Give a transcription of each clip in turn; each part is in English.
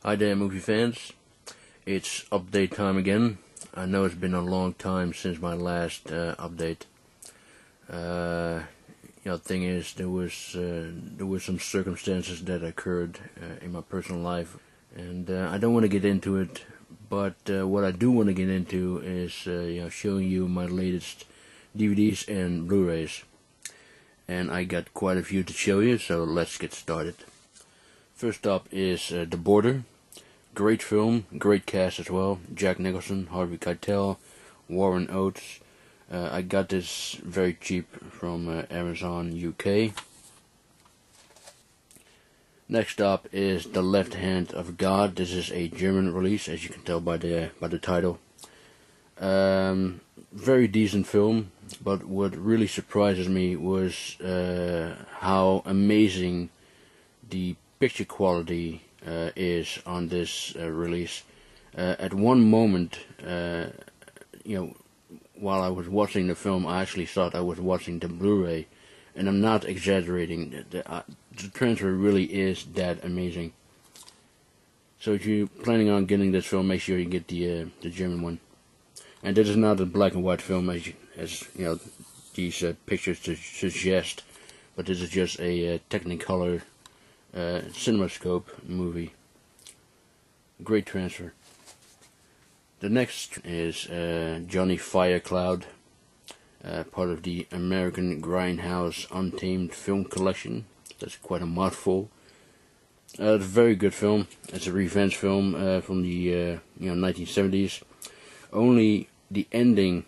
Hi there, movie fans. It's update time again. I know it's been a long time since my last update. Thing is, there were some circumstances that occurred in my personal life, and I don't want to get into it. But what I do want to get into is, showing you my latest DVDs and Blu-rays. And I got quite a few to show you, so let's get started. First up is The Border. Great film, great cast as well. Jack Nicholson, Harvey Keitel, Warren Oates. I got this very cheap from Amazon UK. Next up is The Left Hand of God. This is a German release, as you can tell by the title. Very decent film, but what really surprises me was how amazing the picture quality is on this release. At one moment, while I was watching the film, I actually thought I was watching the Blu-ray, and I'm not exaggerating. The transfer really is that amazing. So if you're planning on getting this film, make sure you get the German one. And this is not a black and white film, as these pictures suggest, but this is just a Technicolor CinemaScope movie. Great transfer. The next is Johnny Firecloud, part of the American Grindhouse Untamed Film Collection. That's quite a mouthful. It's a very good film. It's a revenge film from the 1970s. Only the ending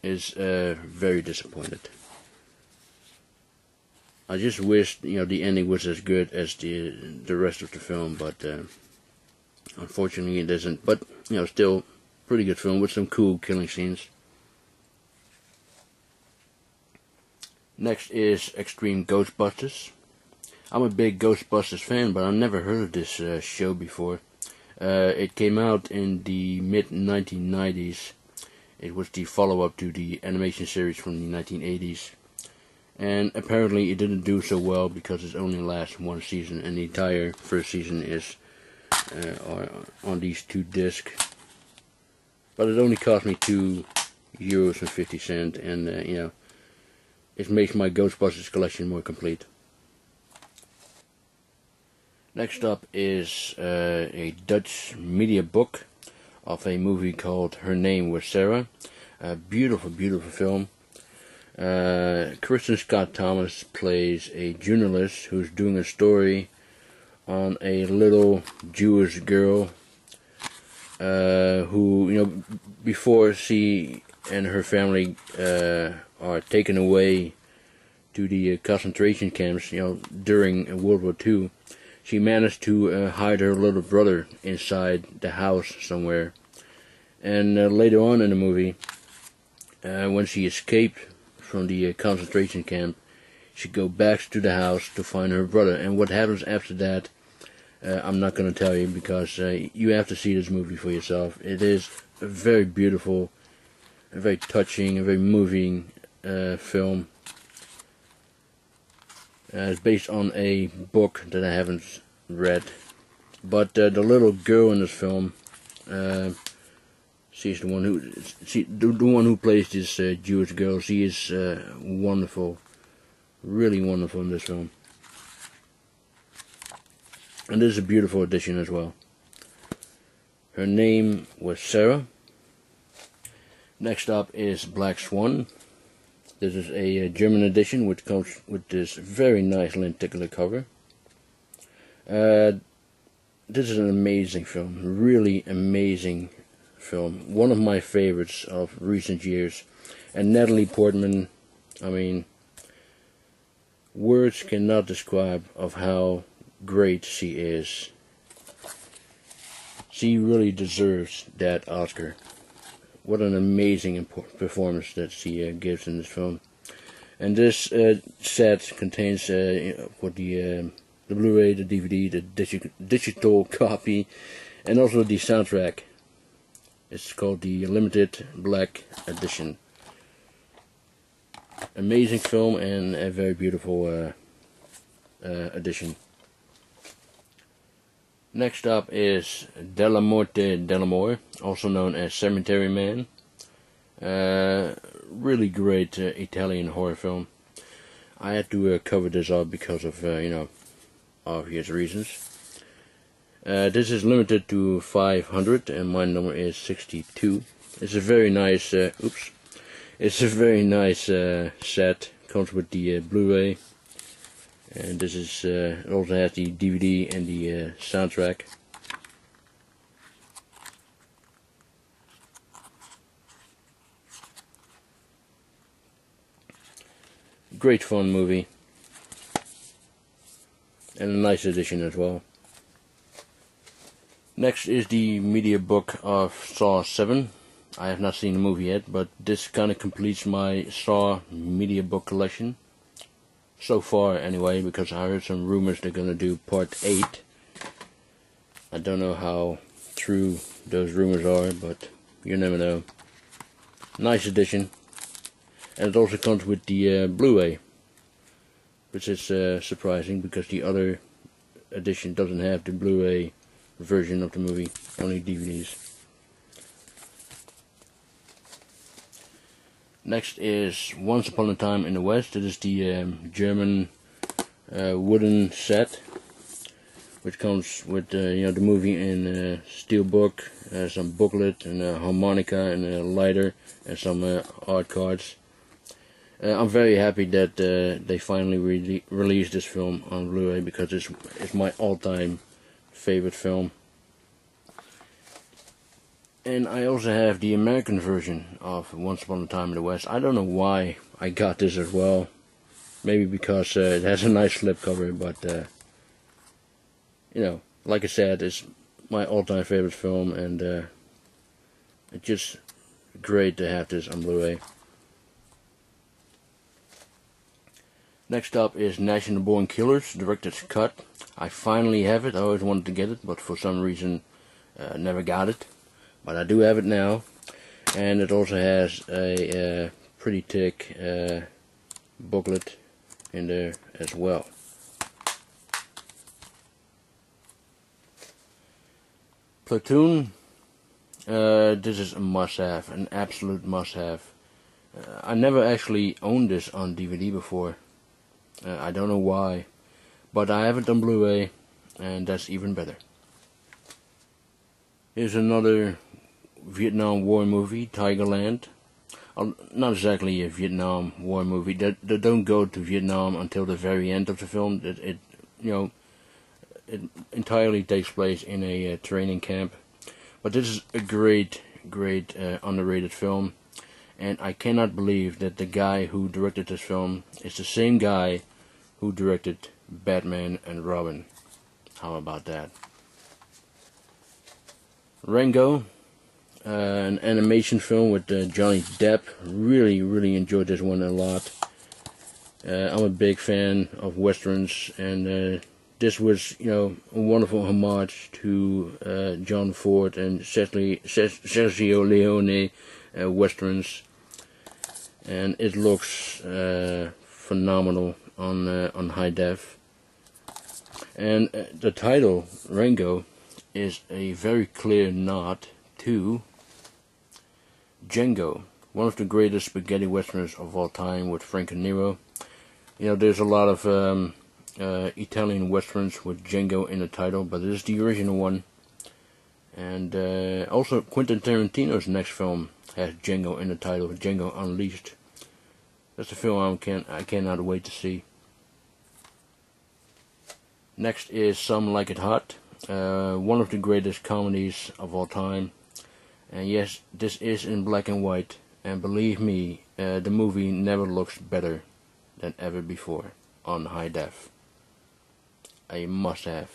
is very disappointed. I just wish the ending was as good as the rest of the film, but unfortunately it isn't. But still pretty good film with some cool killing scenes. Next is Extreme Ghostbusters. I'm a big Ghostbusters fan, but I've never heard of this show before. It came out in the mid-1990s. It was the follow-up to the animation series from the 1980s. And apparently it didn't do so well because it only lasts one season, and the entire first season is on these two discs. But it only cost me €2.50, and it makes my Ghostbusters collection more complete. Next up is a Dutch media book of a movie called Her Name Was Sarah. A beautiful, beautiful film. Kristen Scott Thomas plays a journalist who's doing a story on a little Jewish girl who, before she and her family are taken away to the concentration camps, during World War II, she managed to hide her little brother inside the house somewhere. And later on in the movie, when she escaped from the concentration camp, she goes back to the house to find her brother. And what happens after that, I'm not going to tell you, because you have to see this movie for yourself. It is a very beautiful, a very touching, a very moving film. It's based on a book that I haven't read. But the little girl in this film, she's the one who plays this Jewish girl. She is wonderful, really wonderful in this film. And this is a beautiful edition as well. Her Name Was Sarah. Next up is Black Swan. This is a German edition which comes with this very nice lenticular cover. This is an amazing film, really amazing film. One of my favorites of recent years. And Natalie Portman, words cannot describe of how great she is. She really deserves that Oscar. What an amazing performance that she gives in this film. And this set contains for the Blu-ray, the DVD, the digital copy, and also the soundtrack. It's called the Limited Black Edition. Amazing film and a very beautiful edition. Next up is Della Morte, Della, also known as Cemetery Man. Really great Italian horror film. I had to cover this up because of, obvious reasons. This is limited to 500 and my number is 62. It's a very nice, it's a very nice set. Comes with the Blu-ray. And this is, it also has the DVD and the soundtrack. Great fun movie. And a nice edition as well. Next is the media book of Saw 7. I have not seen the movie yet, but this kind of completes my Saw media book collection. So far, anyway, because I heard some rumors they're going to do part 8. I don't know how true those rumors are, but you never know. Nice edition. And it also comes with the Blu-ray, which is surprising because the other edition doesn't have the Blu-ray version of the movie, only DVDs. Next is Once Upon a Time in the West. It is the German wooden set, which comes with the movie in steelbook, some booklet, and a harmonica, and a lighter, and some art cards. I'm very happy that they finally released this film on Blu-ray because it's my all-time favorite film. And I also have the American version of Once Upon a Time in the West. I don't know why I got this as well. Maybe because it has a nice slipcover, but like I said, it's my all-time favorite film, and it's just great to have this on Blu-ray. Next up is National Born Killers, Director's Cut. I finally have it. I always wanted to get it, but for some reason never got it. But I do have it now, and it also has a pretty thick booklet in there as well. Platoon, this is a must-have, an absolute must-have. I never actually owned this on DVD before. I don't know why, but I have it on Blu-ray, and that's even better. Here's another Vietnam War movie, Tigerland. Not exactly a Vietnam War movie. They don't go to Vietnam until the very end of the film. It entirely takes place in a training camp. But this is a great underrated film, and I cannot believe that the guy who directed this film is the same guy who directed Batman and Robin. How about that? Rango, an animation film with Johnny Depp. Really enjoyed this one a lot. I'm a big fan of westerns, and this was, a wonderful homage to John Ford and Sergio Leone westerns, and it looks phenomenal on high def. And the title Rango is a very clear nod to Django, one of the greatest spaghetti westerns of all time with Franco Nero. There's a lot of Italian westerns with Django in the title, but this is the original one. And also Quentin Tarantino's next film has Django in the title, Jingle Unleashed. That's a film I cannot wait to see. Next is Some Like It Hot, one of the greatest comedies of all time. And yes, this is in black and white, and believe me, the movie never looks better than ever before on high def. A must-have.